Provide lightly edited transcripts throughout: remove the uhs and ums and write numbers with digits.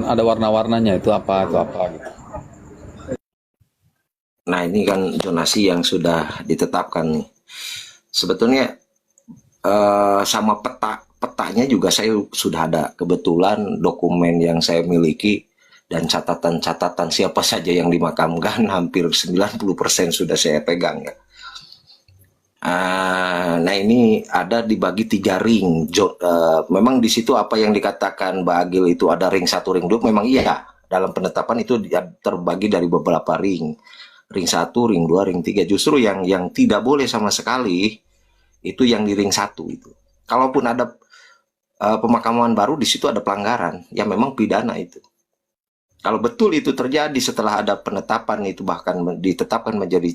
ada warna-warnanya itu apa gitu. Nah, ini kan zonasi yang sudah ditetapkan nih. Sebetulnya sama petanya juga saya sudah ada. Kebetulan dokumen yang saya miliki dan catatan-catatan siapa saja yang dimakamkan hampir 90% sudah saya pegang ya. Nah, ini ada dibagi 3 ring. Memang di situ apa yang dikatakan Mbak Agil itu ada ring 1, ring 2, memang iya. Dalam penetapan itu terbagi dari beberapa ring. Ring 1, ring 2, ring 3. Justru yang tidak boleh sama sekali itu yang di ring 1 itu. Kalaupun ada pemakaman baru, di situ ada pelanggaran yang memang pidana itu. Kalau betul itu terjadi setelah ada penetapan itu, bahkan ditetapkan menjadi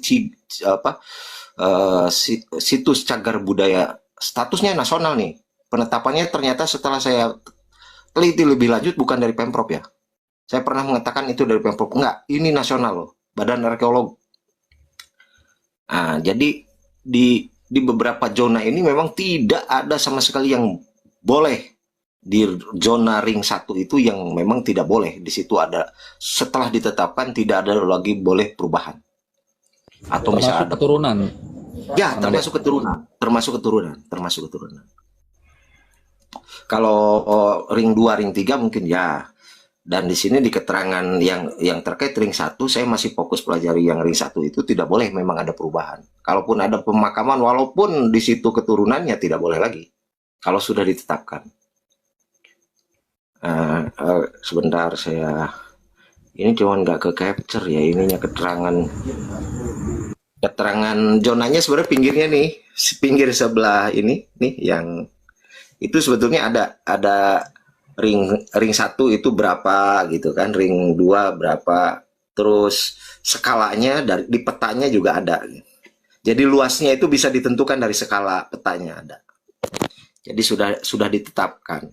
situs cagar budaya statusnya nasional nih. Penetapannya ternyata setelah saya teliti lebih lanjut bukan dari Pemprov ya. Saya pernah mengatakan itu dari Pemprov. Enggak, ini nasional loh, Badan Arkeolog. Nah, jadi di beberapa zona ini memang tidak ada sama sekali yang boleh. Di zona ring 1 itu yang memang tidak boleh. Di situ ada, setelah ditetapkan tidak ada lagi boleh perubahan. Atau Termasuk misalnya ada keturunan. ya, termasuk keturunan. Kalau ring 2, ring 3 mungkin ya. Dan di sini di keterangan yang terkait ring 1, saya masih fokus pelajari yang ring 1 itu tidak boleh memang ada perubahan. Kalaupun ada pemakaman, walaupun di situ keturunannya tidak boleh lagi. Kalau sudah ditetapkan. Sebentar saya, ini cuma nggak ke capture ya, ininya keterangan zonanya sebenarnya pinggirnya nih, pinggir sebelah ini nih yang itu sebetulnya ada ring 1 itu berapa gitu kan, ring 2 berapa, terus skalanya di petanya juga ada. Jadi luasnya itu bisa ditentukan dari skala petanya ada. Jadi sudah ditetapkan.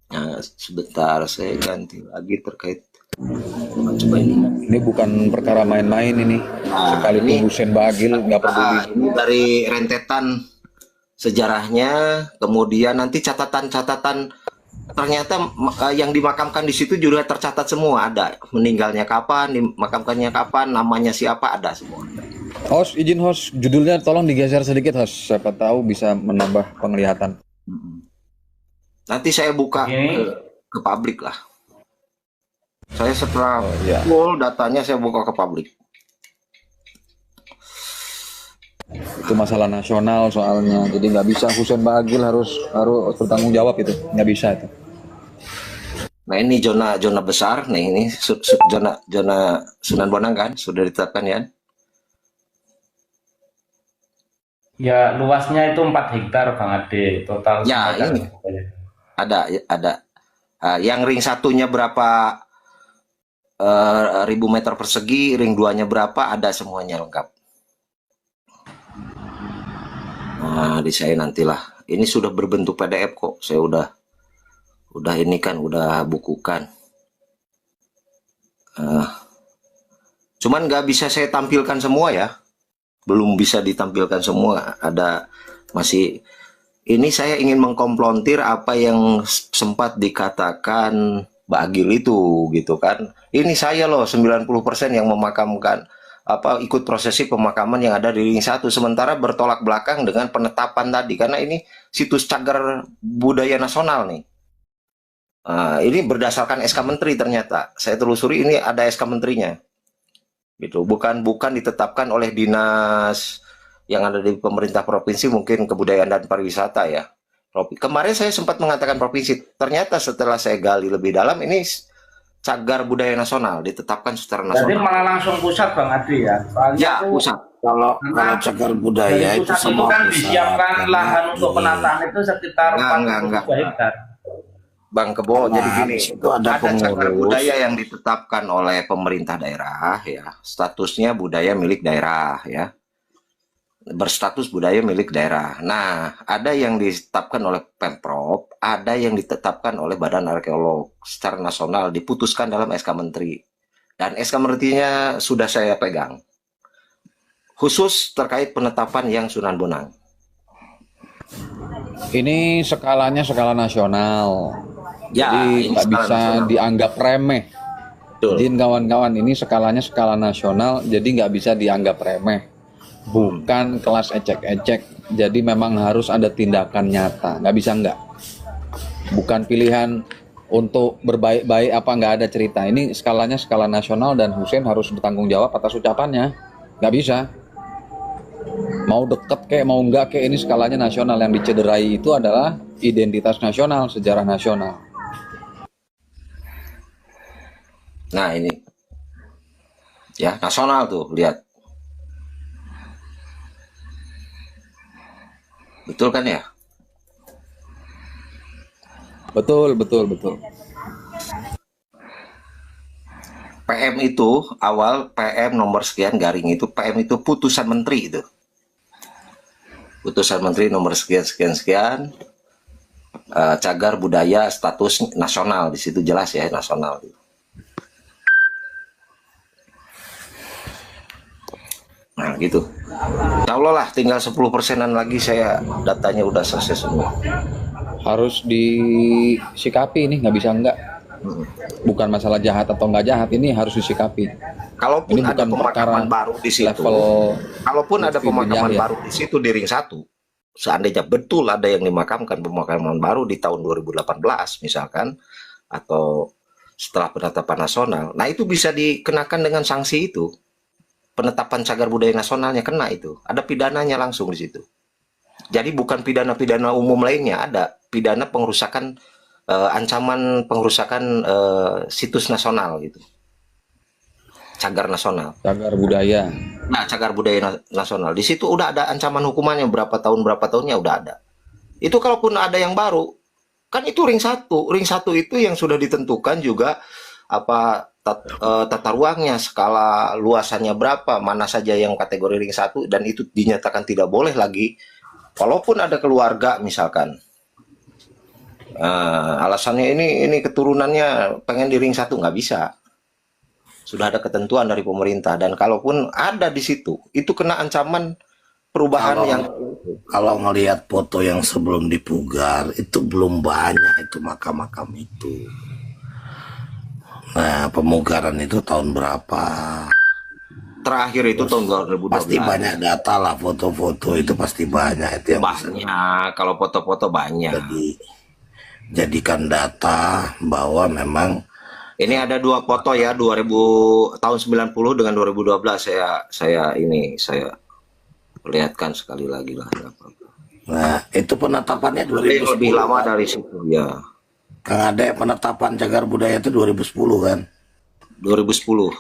Nah, sebentar saya ganti lagi terkait. Coba ini bukan perkara main-main ini. Sekalipun ini Hussein Bagil nggak peduli. ini dari rentetan sejarahnya, kemudian nanti catatan-catatan ternyata yang dimakamkan di situ juga tercatat semua, ada meninggalnya kapan, dimakamkannya kapan, namanya siapa, ada semua. Host, izin host, judulnya tolong digeser sedikit host, siapa tahu bisa menambah penglihatan. Nanti saya buka ke publik lah. Saya setelah full datanya saya buka ke publik. Itu masalah nasional soalnya, jadi nggak bisa Hussein Bagil harus bertanggung jawab, itu nggak bisa itu. Nah, ini zona besar, nih ini zona Sunan Bonang kan sudah ditetapkan ya. Ya, luasnya itu 4 hektar Bang Ade, total. Ya, ini ada. Yang ring 1-nya berapa ribu meter persegi, ring 2-nya berapa, ada semuanya lengkap. Nah, di saya nantilah. Ini sudah berbentuk PDF kok. Saya udah ini kan, udah bukukan. Cuman nggak bisa saya tampilkan semua ya. Belum bisa ditampilkan semua. Ada masih. Ini saya ingin mengkomplontir apa yang sempat dikatakan Mbak Agil itu gitu kan. Ini saya loh 90% yang memakamkan ikut prosesi pemakaman yang ada di ring 1, sementara bertolak belakang dengan penetapan tadi, karena ini situs cagar budaya nasional nih. Ini berdasarkan SK Menteri, ternyata saya telusuri ini ada SK Menterinya gitu, bukan ditetapkan oleh dinas yang ada di pemerintah provinsi, mungkin kebudayaan dan pariwisata ya. Kemarin saya sempat mengatakan provinsi, ternyata setelah saya gali lebih dalam, ini cagar budaya nasional, ditetapkan secara nasional. Jadi malah langsung pusat Bang Adi ya? Soalnya ya, pusat. Kalau cagar budaya itu pusat itu kan disiapkan lahan untuk penataan itu sekitar 42 hektar. Bang Kebo, jadi gini, itu ada cagar budaya yang ditetapkan oleh pemerintah daerah ya, statusnya budaya milik daerah ya, berstatus budaya milik daerah. Nah, ada yang ditetapkan oleh Pemprov, ada yang ditetapkan oleh Badan Arkeolog secara nasional, diputuskan dalam SK Menteri. Dan SK Menterinya sudah saya pegang. Khusus terkait penetapan yang Sunan Bonang. Ini skalanya skala nasional. Ya, Jadi ini nggak skala bisa nasional. dianggap remeh. Betul. Jadi kawan-kawan ini skalanya skala nasional, jadi nggak bisa dianggap remeh. Bukan kelas ecek-ecek, jadi memang harus ada tindakan nyata. Nggak bisa nggak. Bukan pilihan untuk berbaik-baik apa nggak ada cerita. Ini skalanya skala nasional dan Hussein harus bertanggung jawab atas ucapannya. Nggak bisa. Mau deket kayak mau nggak kayak ini skalanya nasional. Yang dicederai itu adalah identitas nasional, sejarah nasional. Nah ini, ya nasional tuh, lihat. Betul kan ya? Betul, betul, betul. PM itu, awal PM nomor sekian garing itu, PM itu putusan menteri itu. Putusan menteri nomor sekian, sekian, sekian. Cagar budaya status nasional, di situ jelas ya, nasional. Nah gitu. Insya Allah lah, tinggal 10%-an lagi saya datanya udah selesai semua. Harus disikapi ini, nggak bisa nggak. Bukan masalah jahat atau nggak jahat, ini harus disikapi. Kalaupun Ini ada bukan pemakaman perkara baru di situ, level kalaupun ada Lutfi pemakaman Yahya. baru di situ di ring 1, seandainya betul ada yang dimakamkan pemakaman baru di tahun 2018 misalkan, atau setelah penetapan nasional, nah itu bisa dikenakan dengan sanksi itu. Penetapan cagar budaya nasionalnya kena itu, ada pidananya langsung di situ. Jadi bukan pidana-pidana umum lainnya, ada pidana pengerusakan, ancaman pengerusakan situs nasional gitu, cagar nasional. Cagar budaya. Nah, cagar budaya nasional di situ udah ada ancaman hukumannya berapa tahunnya udah ada. Itu kalaupun ada yang baru, kan itu ring 1. Ring 1 itu yang sudah ditentukan juga apa tata ruangnya, skala luasannya berapa, mana saja yang kategori ring 1, dan itu dinyatakan tidak boleh lagi walaupun ada keluarga misalkan. Alasannya ini keturunannya pengen di ring 1, nggak bisa. Sudah ada ketentuan dari pemerintah, dan kalaupun ada di situ itu kena ancaman perubahan Kalau yang kalau ngelihat foto yang sebelum dipugar itu belum banyak itu makam-makam itu. Nah, pemugaran itu tahun berapa? terakhir itu tahun 2012. Pasti banyak data lah, foto-foto itu pasti banyak itu yang bisa Banyak, kalau foto-foto banyak. jadikan data bahwa memang Ini ada 2 foto ya, 2000 tahun 90 dengan 2012, saya perlihatkan sekali lagi lah. nah itu penetapannya Tapi 2010 lebih lama kan? dari situ ya. Kang Ade, penetapan cagar budaya itu 2010 kan? 2010.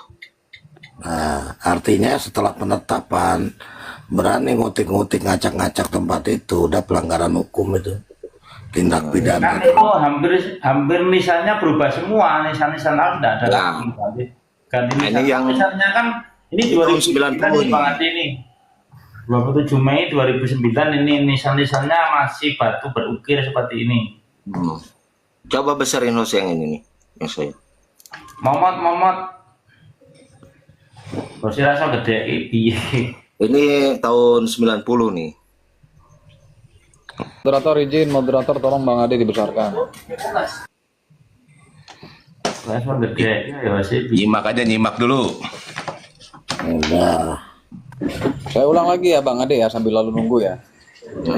Nah, artinya setelah penetapan berani ngutik-ngutik ngacak-ngacak tempat itu udah pelanggaran hukum itu, tindak pidana. Kan itu hampir nisannya berubah semua, nisan-nisan harus tidak ada Ya. lagi. Ganti Nah, nisan. ini yang Nisannya kan ini ini tahun 2009 90 Bang Adi ini. 27 Mei 2009 ini nisan-nisannya masih batu berukir seperti ini. Coba besarin host yang ini nih, yang saya. Momot. Bosnya rasa gede piye. Ini tahun 90 nih. Moderator izin, moderator tolong Bang Ade dibesarkan. Rasa gede ya masih piye. Nyimak aja, nyimak dulu. Udah. Saya ulang lagi ya Bang Ade ya, sambil lalu nunggu ya.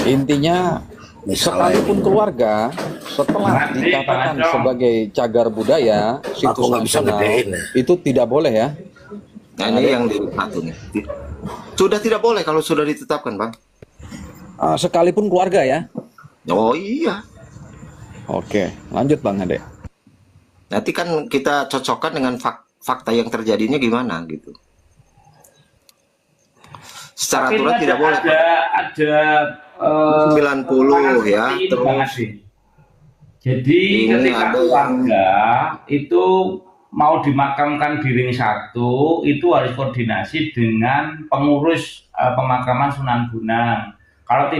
Intinya Misalnya sekalipun keluarga setelah dikatakan sebagai cagar budaya situs Aku nggak bisa nasional gedein ya. itu tidak boleh ya. Nah, ini yang di satu nih. Sudah tidak boleh kalau sudah ditetapkan, Bang. Sekalipun keluarga ya. Oh iya. Oke, lanjut Bang Ade. Nanti kan kita cocokkan dengan fakta yang terjadinya gimana gitu. Secara Tapi aturan ini tidak boleh. Ada 90 ya, seperti ini, terus Bang Adi. Jadi ini ketika ada keluarga itu mau dimakamkan di ring 1 itu harus koordinasi dengan pengurus pemakaman Sunan Bonang. Kalau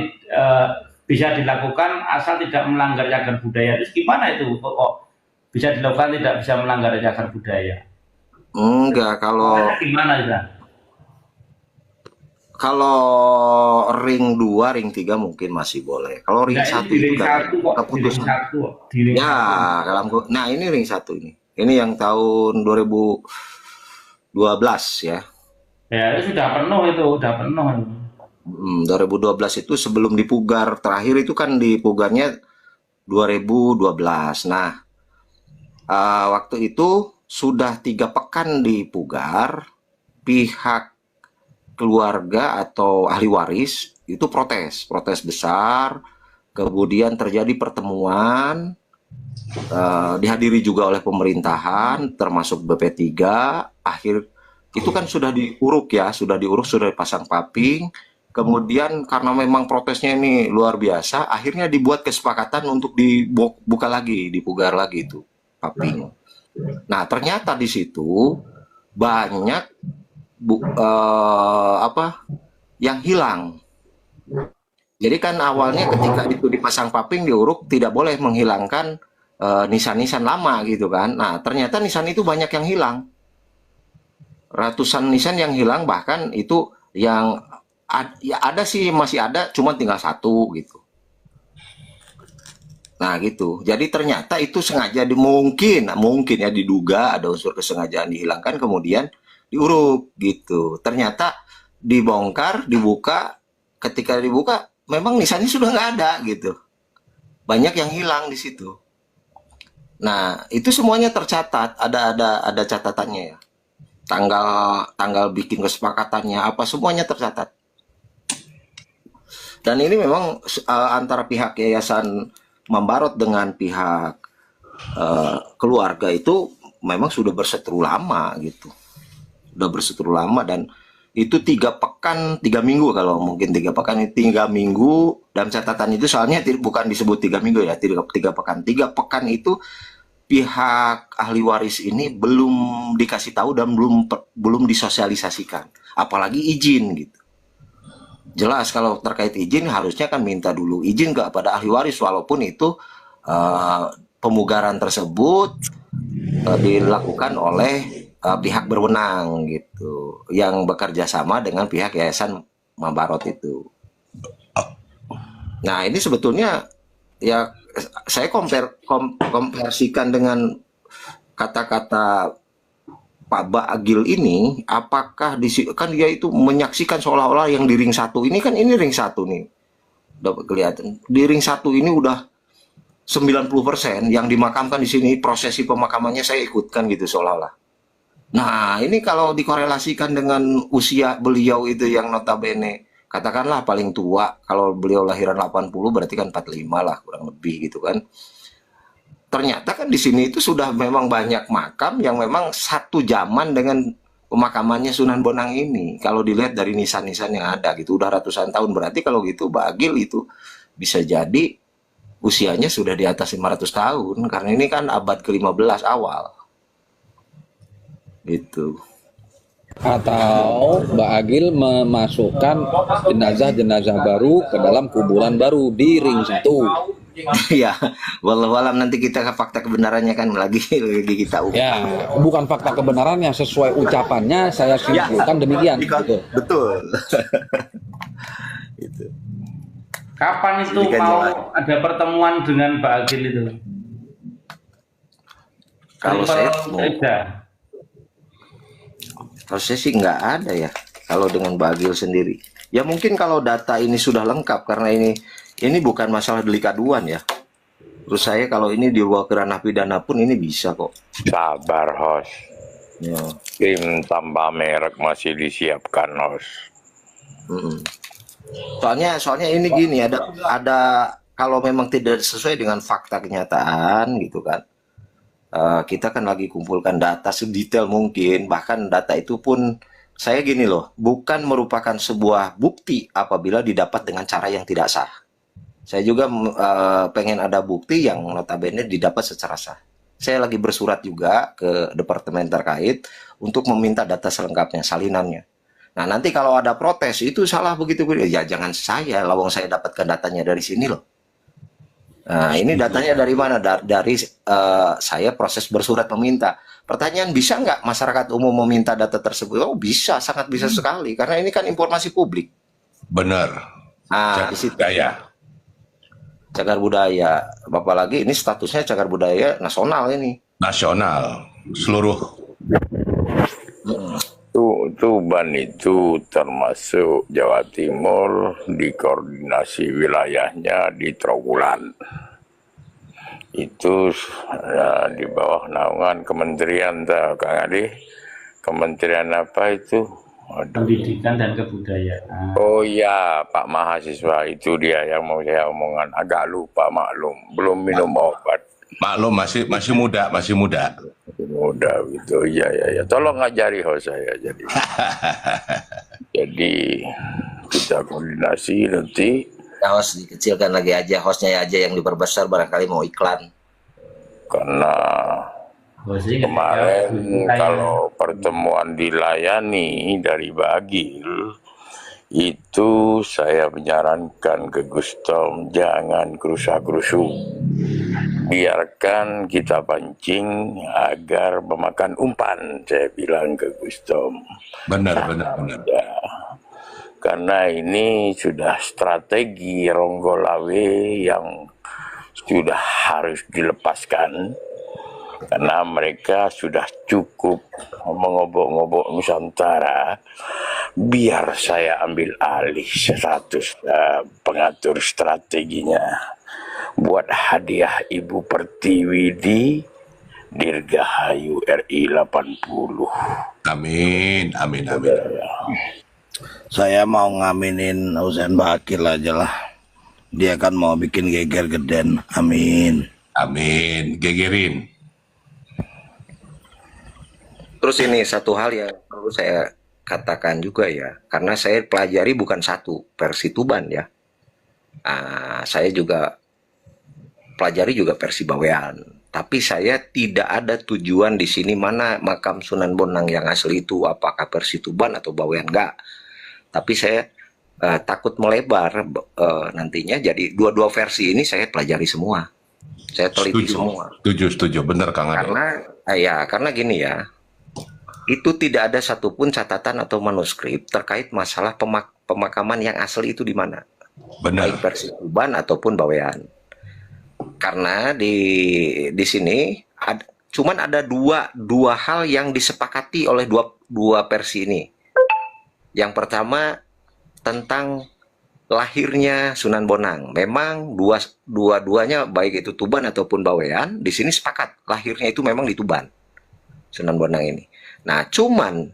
bisa dilakukan asal tidak melanggar cagar budaya. Terus gimana itu kok bisa dilakukan tidak bisa melanggar cagar budaya? enggak, kalau Gimana ya? Kalau ring 2, ring 3 mungkin masih boleh. Kalau ring Nah, ini 1 di itu ring kan satu kok, di ring keputusan. satu, di ring Ya, satu. nah ini ring 1 ini. Ini yang tahun 2012 ya. Ya, itu sudah penuh itu, udah penuh itu. 2012 itu sebelum dipugar. Terakhir itu kan dipugarnya 2012. Nah, waktu itu sudah 3 pekan dipugar, pihak keluarga atau ahli waris itu protes besar, kemudian terjadi pertemuan, dihadiri juga oleh pemerintahan, termasuk BP3, akhir itu kan sudah diuruk ya, sudah dipasang paping, kemudian karena memang protesnya ini luar biasa, akhirnya dibuat kesepakatan untuk dibuka lagi, dipugar lagi itu paping. Nah, ternyata di situ banyak yang hilang. Jadi kan awalnya ketika itu dipasang paping diuruk tidak boleh menghilangkan nisan-nisan lama gitu kan. Nah, ternyata nisan itu banyak yang hilang. Ratusan nisan yang hilang, bahkan itu yang ya ada sih masih ada, cuma tinggal 1 gitu. Nah gitu. Jadi ternyata itu sengaja mungkin ya diduga ada unsur kesengajaan dihilangkan kemudian diuruk gitu. Ternyata dibongkar, dibuka, ketika dibuka memang nisannya sudah nggak ada gitu. Banyak yang hilang di situ. Nah, itu semuanya tercatat, ada catatannya ya. Tanggal bikin kesepakatannya apa semuanya tercatat. Dan ini memang antara pihak Yayasan Mambarot dengan pihak keluarga itu memang sudah berseteru lama gitu. Sudah berseteru lama dan itu 3 pekan, 3 minggu kalau mungkin 3 pekan itu 3 minggu dalam catatan itu soalnya bukan disebut 3 minggu ya, 3 pekan. 3 pekan itu pihak ahli waris ini belum dikasih tahu dan belum disosialisasikan, apalagi izin gitu. Jelas kalau terkait izin harusnya kan minta dulu izin kepada ahli waris walaupun itu pemugaran tersebut dilakukan oleh pihak berwenang gitu yang bekerja sama dengan pihak Yayasan Mambarot itu. Nah, ini sebetulnya ya saya komparasikan dengan kata-kata Pak Bagil ini, apakah kan dia itu menyaksikan seolah-olah yang di ring 1 ini kan ini ring 1 nih. Udah kelihatan. Di ring 1 ini udah 90% yang dimakamkan di sini prosesi pemakamannya saya ikutkan gitu seolah-olah. Nah, ini kalau dikorelasikan dengan usia beliau itu yang notabene katakanlah paling tua, kalau beliau lahiran 80 berarti kan 45 lah kurang lebih gitu kan. Ternyata kan di sini itu sudah memang banyak makam yang memang satu zaman dengan pemakamannya Sunan Bonang ini. Kalau dilihat dari nisan-nisan yang ada gitu, udah ratusan tahun. Berarti kalau gitu Bagil itu bisa jadi usianya sudah di atas 500 tahun. Karena ini kan abad ke-15 awal. Gitu. Atau Mbak Agil memasukkan jenazah-jenazah baru ke dalam kuburan baru di ring 1. Ya, wallahualam nanti kita ke fakta kebenarannya kan lagi kita ukur. Ya, bukan fakta kebenarannya, sesuai ucapannya saya simpulkan demikian. Betul. Itu. Kapan itu mau ada pertemuan dengan Pak Agil itu? Kalau saya sih nggak ada ya. Kalau dengan Bagil sendiri, ya mungkin kalau data ini sudah lengkap karena ini bukan masalah delik aduan ya. Terus saya kalau ini dibawa ke ranah pidana pun ini bisa kok. Sabar, Hos. Ya. Tim tambah merek masih disiapkan, Hos. Soalnya ini gini ada kalau memang tidak sesuai dengan fakta kenyataan gitu kan. Kita kan lagi kumpulkan data sedetail mungkin, bahkan data itu pun saya gini loh, bukan merupakan sebuah bukti apabila didapat dengan cara yang tidak sah. Saya juga pengen ada bukti yang notabene didapat secara sah. Saya lagi bersurat juga ke departemen terkait untuk meminta data selengkapnya, salinannya. Nah, nanti kalau ada protes itu salah begitu, ya jangan saya, lawang saya dapatkan datanya dari sini loh. Nah, ini datanya dari mana? Dari saya proses bersurat meminta. Pertanyaan, bisa nggak masyarakat umum meminta data tersebut? Oh, bisa, sangat bisa sekali. Karena ini kan informasi publik. Benar. Nah, Cagar di situ budaya. cagar budaya. Apalagi ini statusnya cagar budaya nasional ini. Nasional. Seluruh. Tuban itu termasuk Jawa Timur, di koordinasi wilayahnya di Trowulan. Itu di bawah naungan kementerian, Kang Adi. Kementerian apa itu? Aduh. Pendidikan dan Kebudayaan. Oh ya, Pak mahasiswa itu dia yang mau saya omongan. Agak lupa, maklum. Belum minum obat. Maklum, masih muda, masih muda. Mudah gitu. Iya, ya. Tolong ngajari host saya jadi. Jadi kita koordinasi nanti. Host dikecilkan lagi aja, hostnya aja yang diperbesar, barangkali mau iklan. Karena Hostnya kemarin ketika kalau pertemuan dilayani dari Bagil, itu saya menyarankan ke Gus Tom, jangan kerusak-kerusuk. Biarkan kita pancing agar memakan umpan, saya bilang ke Gus Tom. Benar. Ya, karena ini sudah strategi Ronggolawe yang sudah harus dilepaskan. Karena mereka sudah cukup mengobok-ngobok Nusantara, biar saya ambil alih 100 pengatur strateginya buat hadiah Ibu Pertiwi di Dirgahayu RI 80. Amin. Saya mau ngaminin Husein Bakil aja lah. Dia kan mau bikin geger geden. Amin. Gegerin. Terus ini satu hal yang perlu saya katakan juga ya, karena saya pelajari bukan satu versi Tuban ya. Saya juga pelajari juga versi Bawean. Tapi saya tidak ada tujuan di sini mana makam Sunan Bonang yang asli itu, apakah versi Tuban atau Bawean, enggak. Tapi saya takut melebar nantinya, jadi dua-dua versi ini saya pelajari semua. Saya teliti semua. Setuju. Benar, Kang Ade. Karena gini ya, itu tidak ada satupun catatan atau manuskrip terkait masalah pemakaman yang asli itu di mana. Benar. Baik versi Tuban ataupun Bawean. Karena di sini cuman ada dua hal yang disepakati oleh dua versi ini. Yang pertama tentang lahirnya Sunan Bonang. Memang dua-duanya baik itu Tuban ataupun Bawean di sini sepakat lahirnya itu memang di Tuban, Sunan Bonang ini. Nah, cuman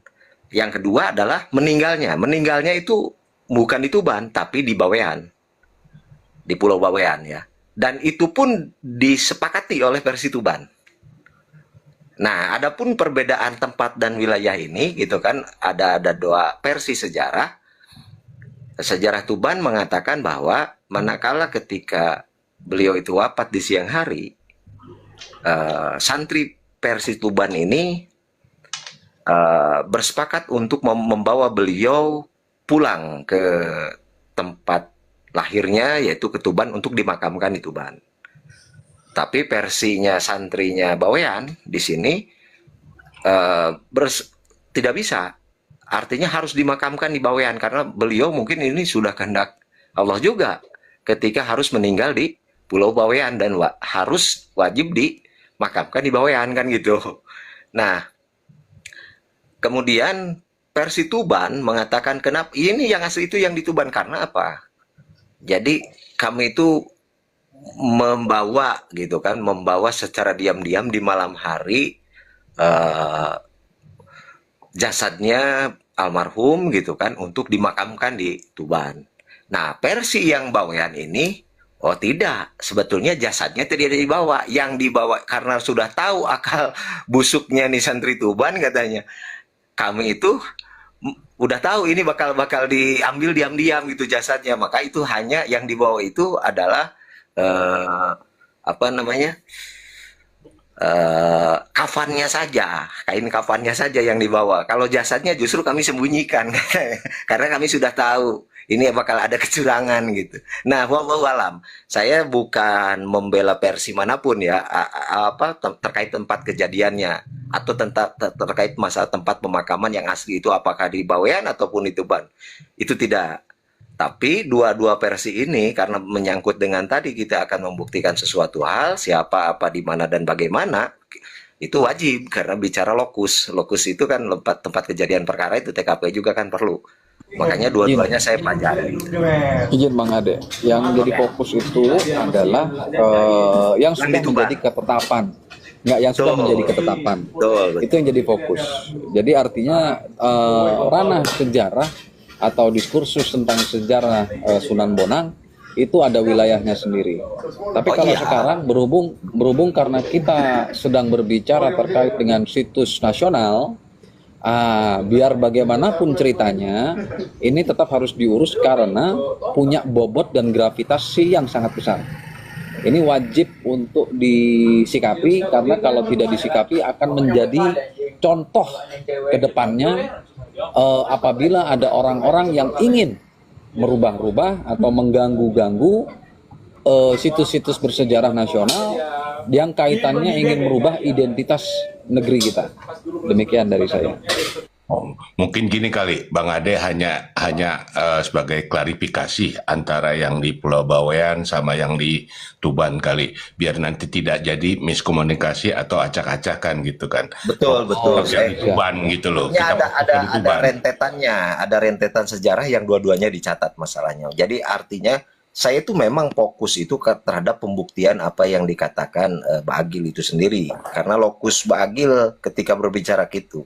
yang kedua adalah meninggalnya. Meninggalnya itu bukan di Tuban, tapi di Bawean. Di Pulau Bawean ya. Dan itu pun disepakati oleh versi Tuban. Nah, adapun perbedaan tempat dan wilayah ini gitu kan, ada dua versi sejarah. Sejarah Tuban mengatakan bahwa manakala ketika beliau itu wafat di siang hari, santri versi Tuban ini bersepakat untuk membawa beliau pulang ke tempat lahirnya, yaitu ke Tuban, untuk dimakamkan di Tuban. Tapi versinya santrinya Bawean di sini tidak bisa. Artinya harus dimakamkan di Bawean karena beliau mungkin ini sudah kehendak Allah juga ketika harus meninggal di Pulau Bawean dan harus wajib dimakamkan di Bawean kan gitu. Nah, kemudian versi Tuban mengatakan kenapa ini yang asli itu yang di Tuban, karena apa? Jadi kami itu membawa gitu kan, membawa secara diam-diam di malam hari jasadnya almarhum gitu kan untuk dimakamkan di Tuban. Nah, versi yang Bawean ini, oh tidak, sebetulnya jasadnya tidak dibawa. Yang dibawa karena sudah tahu akal busuknya nih santri Tuban, katanya kami itu udah tahu ini bakal diambil diam-diam gitu jasadnya, maka itu hanya yang dibawa itu adalah kafannya saja, kain kafannya saja yang dibawa. Kalau jasadnya justru kami sembunyikan karena kami sudah tahu ini bakal ada kecurangan gitu. Nah, wallahu alam, saya bukan membela versi manapun ya, terkait tempat kejadiannya atau terkait masalah tempat pemakaman yang asli itu apakah di Bawean ataupun di Tuban. Itu tidak. Tapi dua-dua versi ini karena menyangkut dengan tadi kita akan membuktikan sesuatu hal, siapa, apa, di mana, dan bagaimana, itu wajib karena bicara lokus. Lokus itu kan tempat kejadian perkara, itu TKP juga kan perlu. Makanya dua-duanya saya pelajari. Izin Bang Ade, yang jadi fokus itu adalah yang sudah menjadi ketetapan. Enggak, yang sudah menjadi ketetapan. Itu yang jadi fokus. Jadi artinya ranah sejarah atau diskursus tentang sejarah Sunan Bonang itu ada wilayahnya sendiri. Tapi kalau sekarang berhubung karena kita sedang berbicara terkait dengan situs nasional, biar bagaimanapun ceritanya ini tetap harus diurus karena punya bobot dan gravitasi yang sangat besar. Ini wajib untuk disikapi karena kalau tidak disikapi akan menjadi contoh ke depannya apabila ada orang-orang yang ingin merubah-rubah atau mengganggu-ganggu situs-situs bersejarah nasional yang kaitannya ingin merubah identitas negeri kita. Demikian dari saya. Oh, mungkin gini kali, Bang Ade hanya sebagai klarifikasi antara yang di Pulau Bawean sama yang di Tuban kali, biar nanti tidak jadi miskomunikasi atau acak-acakan gitu kan. Betul. Yang di Tuban gitu loh. Ya, Kita ada di Tuban. rentetannya, ada rentetan sejarah yang dua-duanya dicatat masalahnya. Jadi artinya saya tuh memang fokus itu terhadap pembuktian apa yang dikatakan Mbak Agil itu sendiri. Karena lokus Mbak Agil ketika berbicara itu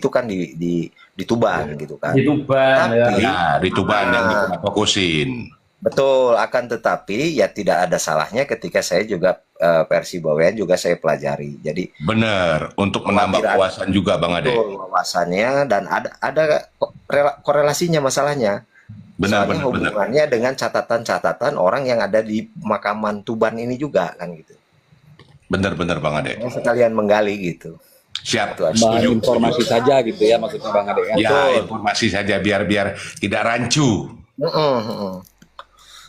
kan di Tuban gitu kan. Di Tuban. Tapi Ya, di Tuban yang kita fokusin. betul, akan tetapi ya tidak ada salahnya ketika saya juga versi Bawean juga saya pelajari. Jadi Bener, untuk menambah wawasan juga Bang Ade. betul wawasannya dan ada korelasinya masalahnya. Soalnya hubungannya dengan catatan-catatan orang yang ada di pemakaman Tuban ini juga kan gitu. Bener Bang Ade. Sekalian menggali gitu. Siap. Bahan informasi saja gitu ya maksudnya Bang Ade ya. Ya, informasi saja biar tidak rancu.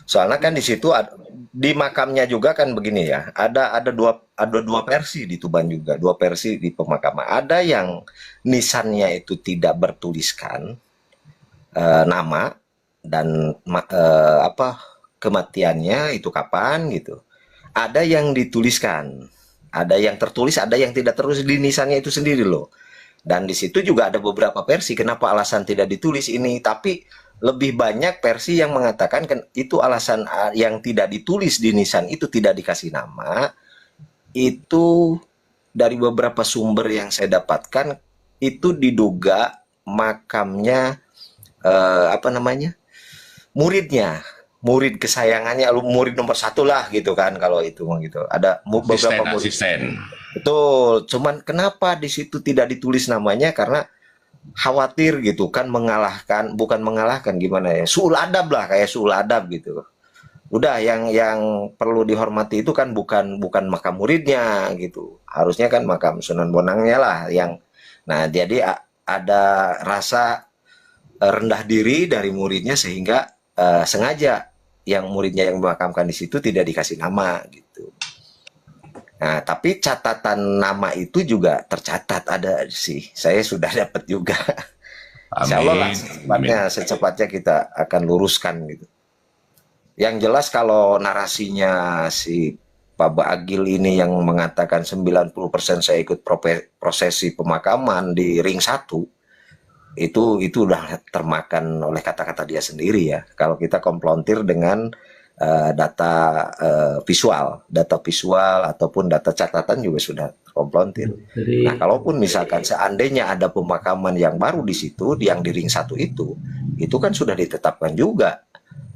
Soalnya kan di situ di makamnya juga kan begini ya. Ada dua versi di Tuban juga, dua versi di pemakaman. Ada yang nisannya itu tidak bertuliskan nama dan kematiannya itu kapan gitu. Ada yang dituliskan, ada yang tertulis, ada yang tidak tertulis di nisannya itu sendiri loh. Dan di situ juga ada beberapa versi kenapa alasan tidak ditulis ini, tapi lebih banyak versi yang mengatakan kan itu alasan yang tidak ditulis di nisan itu tidak dikasih nama. Itu dari beberapa sumber yang saya dapatkan itu diduga makamnya murid kesayangannya, murid nomor 1 lah gitu kan kalau itu gitu. Ada beberapa murid. Asisten. Betul. Cuman kenapa di situ tidak ditulis namanya karena khawatir gitu kan bukan mengalahkan gimana ya? Suul adab lah, kayak suul adab gitu. Udah yang perlu dihormati itu kan bukan makam muridnya gitu. Harusnya kan makam Sunan Bonangnya lah yang. Nah, jadi ada rasa rendah diri dari muridnya sehingga sengaja yang muridnya yang memakamkan di situ tidak dikasih nama gitu. Nah, tapi catatan nama itu juga tercatat ada sih. Saya sudah dapat juga. Insya Allah lah secepatnya kita akan luruskan gitu. Yang jelas kalau narasinya si Pak Agil ini yang mengatakan 90% saya ikut prosesi pemakaman di ring 1, itu udah termakan oleh kata-kata dia sendiri ya. Kalau kita komplontir dengan data visual ataupun data catatan juga sudah komplontir. Nah, kalaupun misalkan seandainya ada pemakaman yang baru di situ, yang di ring 1 itu kan sudah ditetapkan juga.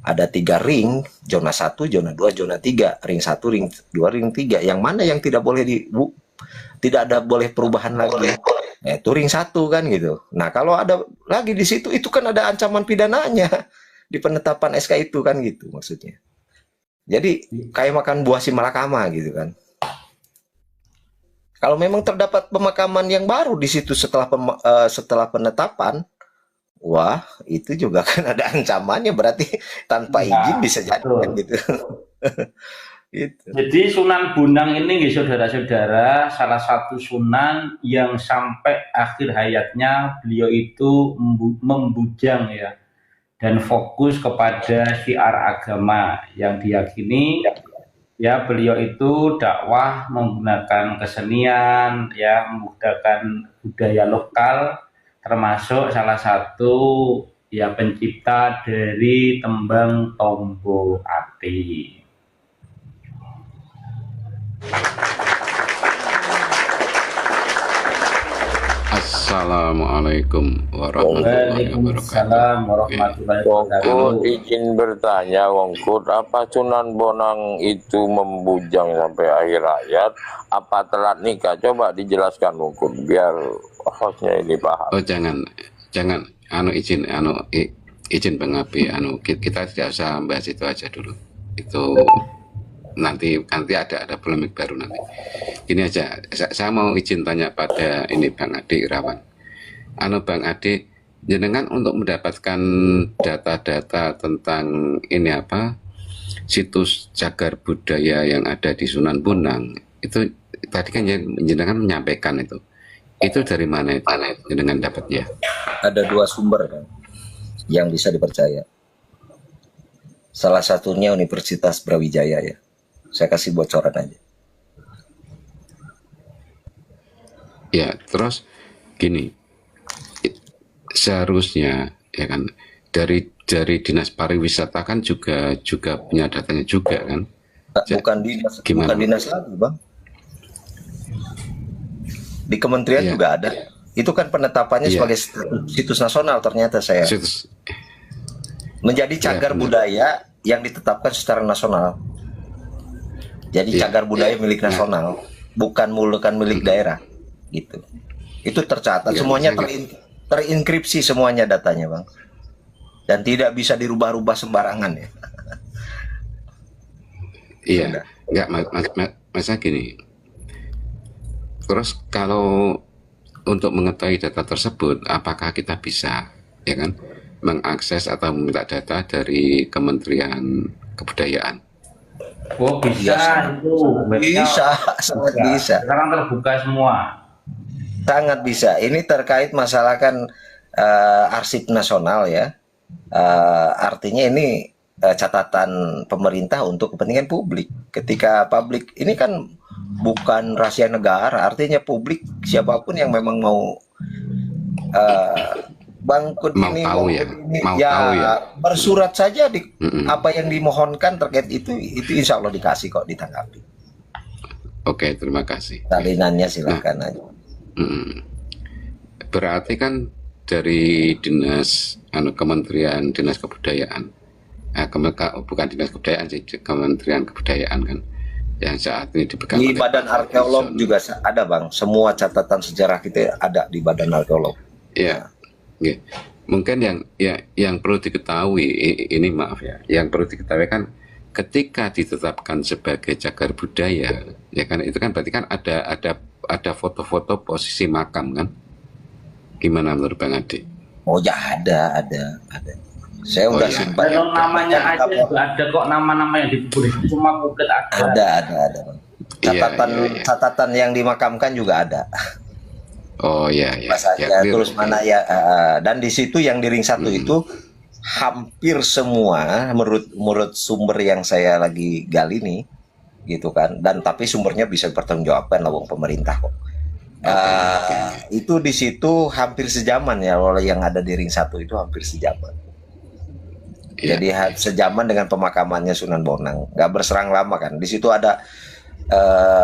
Ada 3 ring, zona 1, zona 2, zona 3, ring 1, ring 2, ring 3. Yang mana yang tidak boleh tidak ada boleh perubahan lagi. Itu ring 1 kan gitu. Nah, kalau ada lagi di situ itu kan ada ancaman pidananya di penetapan SK itu kan gitu maksudnya. Jadi kayak makan buah si malakama gitu kan. Kalau memang terdapat pemakaman yang baru di situ setelah penetapan, wah itu juga kan ada ancamannya, berarti tanpa izin Nah, bisa jadi kan betul. gitu. Gitu. Jadi Sunan Bonang ini nggih saudara-saudara, salah satu sunan yang sampai akhir hayatnya beliau itu membujang ya dan fokus kepada syiar agama yang diyakini ya beliau itu dakwah menggunakan kesenian ya menggunakan budaya lokal termasuk salah satu ya pencipta dari tembang Tombo Ati. Assalamualaikum warahmatullahi wabarakatuh. Waalaikumsalam warahmatullahi Wongkut wabarakatuh. izin bertanya, Wongkut, apa Sunan Bonang itu membujang sampai akhir hayat? Apa telat nikah? Coba dijelaskan, Wongkut, biar hostnya ini paham. Oh jangan izin Bang Abi, kita tidak usah bahas itu aja dulu. Itu nanti ada polemik baru nanti. Gini aja, saya mau izin tanya pada ini Bang Ade Irawan. Bang Ade, jenengan untuk mendapatkan data-data tentang ini apa situs cagar budaya yang ada di Sunan Bonang itu tadi kan jenengan menyampaikan itu dari mana itu jenengan dapatnya? Ada dua sumber kan yang bisa dipercaya. Salah satunya Universitas Brawijaya ya. Saya kasih bocoran aja. Ya, terus gini, seharusnya ya kan dari dinas pariwisata kan juga punya datanya juga kan. Bukan dinas, Gimana? bukan dinas lagi bang. Di kementerian Iya. juga ada. Itu kan penetapannya Iya. sebagai situs nasional ternyata saya. Situs, Menjadi cagar benar. budaya yang ditetapkan secara nasional. Jadi Iya. cagar budaya milik nasional, bukan milik daerah, gitu. Itu tercatat Iya, semuanya saya terinkripsi semuanya datanya bang, dan tidak bisa dirubah-rubah sembarangan ya. Iya, Sudah. enggak masa gini. Terus kalau untuk mengetahui data tersebut, apakah kita bisa ya kan mengakses atau meminta data dari Kementerian Kebudayaan? Oh bisa itu webnya Bisa, sangat bisa. sekarang terbuka semua. Sangat bisa. Ini terkait masalah kan arsip nasional ya. Artinya ini catatan pemerintah untuk kepentingan publik. Ketika publik ini kan bukan rahasia negara, artinya publik siapapun yang memang mau bangkut Mau ini, tahu bangkut ya, ini, mau ya tahu ya. bersurat saja di Mm-mm. apa yang dimohonkan terkait itu insya Allah dikasih kok, ditanggapi. Oke, terima kasih. Salinannya silahkan aja. Mm. Berarti kan dari Kementerian Dinas Kebudayaan, bukan Dinas Kebudayaan sih, Kementerian Kebudayaan kan, yang saat ini dipegang Di oleh Badan Pak Arkeolog Fadlizon. juga ada bang, semua catatan sejarah kita ada di Badan Arkeolog. Ya, oke. Mungkin yang perlu diketahui ini maaf ya, yang perlu diketahui kan ketika ditetapkan sebagai cagar budaya, ya kan itu kan berarti kan ada foto-foto posisi makam kan? Gimana menurut Bang Ade? Oh ya ada. Saya Oh, udah iya. simpan. Dan namanya aja juga ada kok, nama-nama yang ditulis cuma bukit ada. Ada. Bang. Iya, Catatan yang dimakamkan juga ada. Oh iya. Bahasanya clear, tulis oke. mana ya. Dan di situ yang di ring 1 itu hampir semua menurut sumber yang saya lagi gali nih, gitu kan. Dan tapi sumbernya bisa dipertanggungjawabkan lah wong pemerintah kok. Itu di situ hampir sejaman ya, oleh yang ada di ring 1 itu hampir sejaman. Iya. Jadi sejaman dengan pemakamannya Sunan Bonang, nggak berserang lama kan. Di situ ada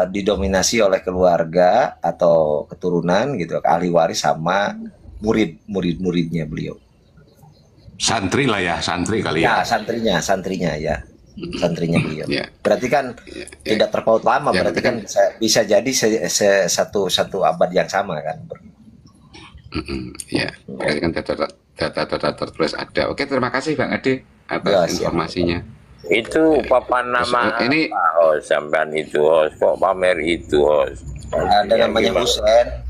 didominasi oleh keluarga atau keturunan gitu, ahli waris sama murid-muridnya beliau. Santri lah ya, santri kali ya. Ya, santrinya ya. Santrinya beliau. Ya. Berarti kan tidak terpaut lama, Ya, berarti berarti kan bisa jadi satu abad yang sama kan. Ya, berarti kan data tertulis ada. Oke, terima kasih Bang Ade atas Ya, siap. informasinya. Itu papan nama Ini apa, host? Sampean itu host, kok pamer itu host? Ada Ya, namanya gimana?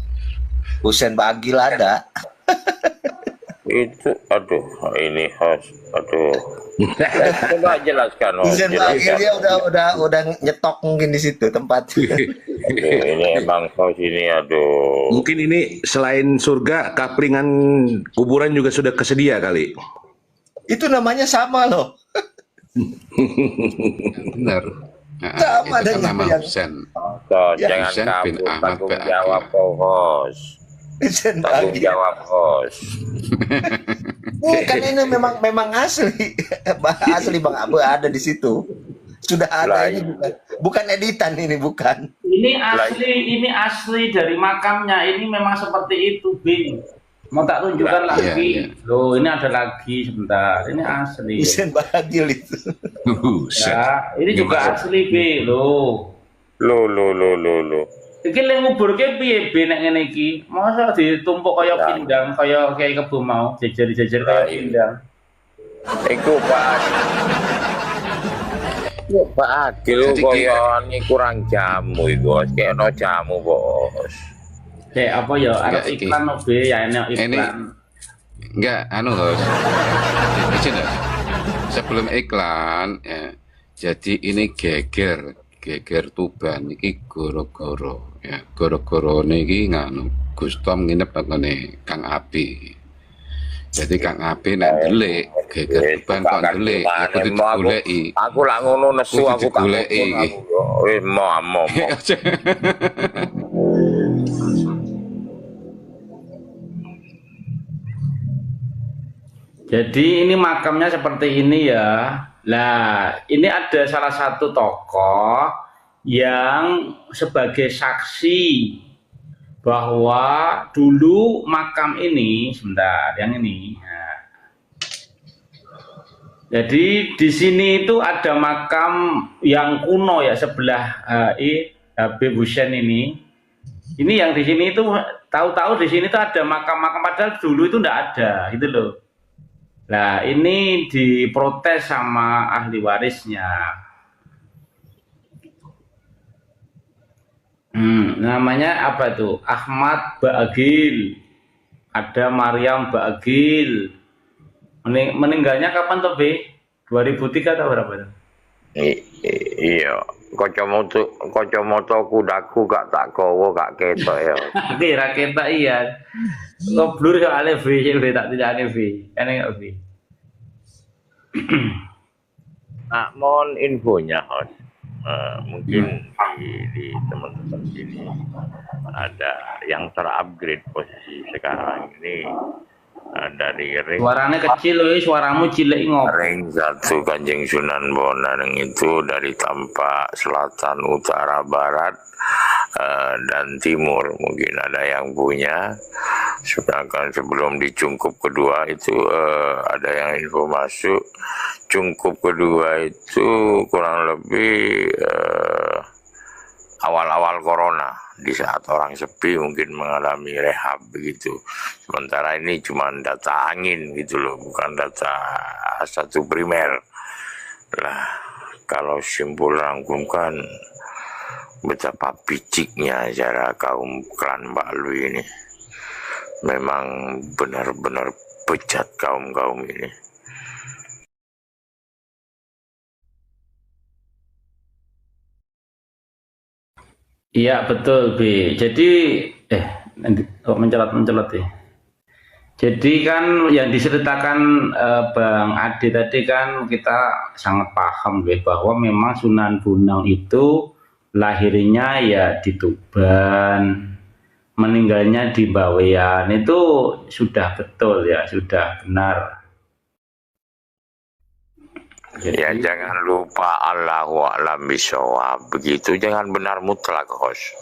Husen Bagil ada. Itu, aduh, ini host, aduh. Coba jelaskan, host, Husen Bagil jelaskan. dia udah nyetok mungkin di situ tempat. Aduh, ini emang host ini, aduh. Mungkin ini selain surga, kaplingan kuburan juga sudah kesedia kali. Itu namanya sama loh. Benar. Sama Itu kan dengan nama yang Husain. Host, Ya, jangan Husain bin kabur, Ahmad tanggung Ba'agil. jawab, host. Husen Tanggung Bagil. jawab, host. Bukan, ini memang asli. Asli Bang Abu ada di situ. Sudah Lah, ada, ini bukan editan, ini bukan. Ini asli dari makamnya. Ini memang seperti itu, Bing. Mau tak tunjukkan Iya, lagi. iya. Loh, ini ada lagi sebentar. Ini asli. Husen Bagil itu. Husen. Ya, ini juga asli, Bing. Loh. Lo. Iki lek nguburke piye be nek ngene iki? Masa ditumpuk kaya Ya. pindang, kaya kebo mau, jejer-jejer kaya Iya. pindang. Iku Pak. Yo, Pak Adil Jadi koyo ini kurang jamu iku, Bos. Kayak no jamu, Bos. Kayak apa ya? Arep Enggak, iki. iklan no be ya enek Ini iklan. enggak Host. Izin ya. Sebelum iklan ya. Jadi ini geger Tuban iki goro-goro ya. Goro-goro niki nganu Gus Tom nginep ngene Kang Abi. Jadi Kang Abi nek ndelik geger Tuban kok ndelik ya kudu digoleki. Aku lak ngono nesu, Kudu aku gak digoleki ngomong, iki. aku. Wis mau. Jadi ini makamnya seperti ini ya. Lah, ini ada salah satu tokoh yang sebagai saksi bahwa dulu makam ini, sebentar, yang ini. Nah, jadi di sini itu ada makam yang kuno ya sebelah Habib Husain ini. Ini yang di sini itu tahu-tahu di sini tuh ada makam-makam padahal dulu itu enggak ada, gitu loh. Nah, ini diprotes sama ahli warisnya. Namanya apa itu? Ahmad Ba'agil. Ada Maryam Ba'agil. Meninggalnya kapan tuh, Be? 2003 atau berapa tuh? Iya, kacamata kudaku gak tak kowo gak ketok ya. Oke, raketa iya. Ngoblur soalnya V, tak tidak ada V. Enak V. Nah, mohon infonya, Host. Mungkin di teman-teman sini ada yang terupgrade posisi sekarang ini dari Suaranya kecil loh, suaramu cilik ngop. ring 1 Kanjeng Sunan Bonang itu dari tampak selatan, utara, barat, dan timur. Mungkin ada yang punya. Sedangkan sebelum di cungkup kedua itu ada yang info masuk. Cungkup kedua itu kurang lebih awal-awal corona, di saat orang sepi mungkin mengalami rehab begitu. Sementara ini cuma data angin gitu loh, bukan data satu primer. Lah, kalau simpul rangkumkan betapa piciknya cara kaum klan Mbak Lui ini. Memang benar-benar bejat kaum-kaum ini. Iya betul, B. Jadi nanti kok mencolot ya. Jadi kan yang diceritakan Bang Ade tadi kan kita sangat paham B, bahwa memang Sunan Bonang itu lahirnya ya di Tuban, meninggalnya di Bawean, itu sudah betul ya, sudah benar. Ya jangan lupa Allahu a'lam bishawab, begitu, jangan benar mutlak, Host.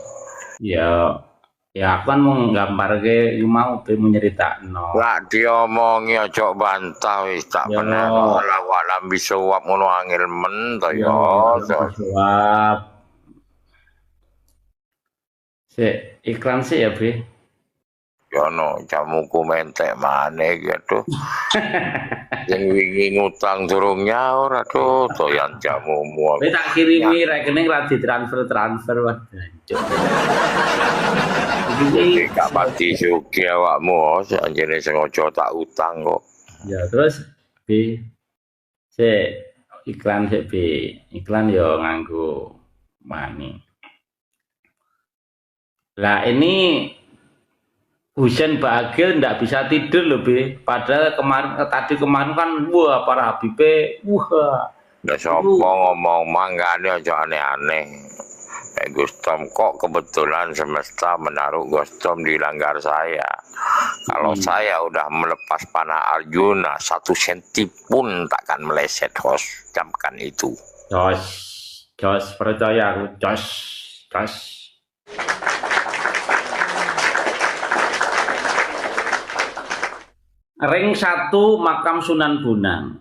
Ya aku kan mau gambar ke mau menyeritakno. Gak diomongi ojo bantah wis tak Ya. benar Allahu a'lam bishawab ngono angel men to ya. Jawab. Iklan sih ya, Bre. Yono jamuku mentek maneh gitu. Yang wingi ngutang durung nyaur, aduh doyan jamumu. Kowe tak kirimi rekening ra ditransfer wah jancuk. Jadi gak pati sugih awakmu, anjene sengaja tak utang kok. Ya terus B sik iklan sik B. Iklan ya nganggo money. Lah ini Husain Bagil ndak bisa tidur loh Be. Padahal tadi kemarin kan wah para Habibe wah. Lah sapa ngomong manggane aja aneh-aneh. Gustom kok kebetulan semesta menaruh Gustom di langgar saya. Kalau saya udah melepas panah Arjuna 1 senti pun takkan meleset, host. Camkan itu. Jos percaya aku, jos. Ring 1 makam Sunan Bonang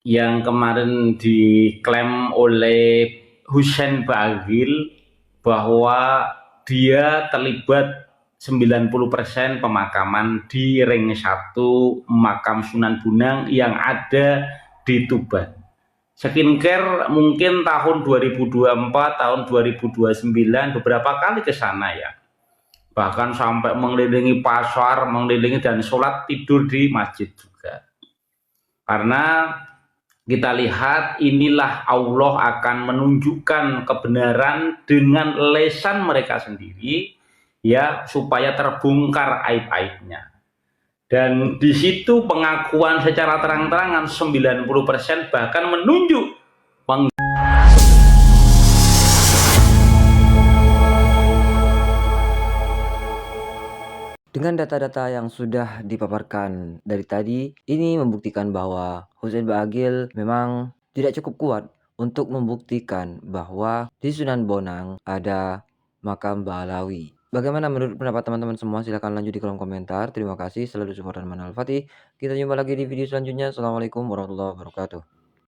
yang kemarin diklaim oleh Husain Bagil bahwa dia terlibat 90% pemakaman di ring 1 makam Sunan Bonang yang ada di Tuban. Skincare mungkin tahun 2024, tahun 2029 beberapa kali ke sana ya. Bahkan sampai mengelilingi pasar, mengelilingi dan sholat tidur di masjid juga. Karena kita lihat inilah Allah akan menunjukkan kebenaran dengan lesan mereka sendiri ya supaya terbongkar aib-aibnya. Dan di situ pengakuan secara terang-terangan 90% bahkan menunjuk Dengan data-data yang sudah dipaparkan dari tadi, ini membuktikan bahwa Husain Bagil memang tidak cukup kuat untuk membuktikan bahwa di Sunan Bonang ada makam Ba'alawi. Bagaimana menurut pendapat teman-teman semua? Silahkan lanjut di kolom komentar. Terima kasih, selalu support dan Manal Fatih. Kita jumpa lagi di video selanjutnya. Assalamualaikum warahmatullahi wabarakatuh.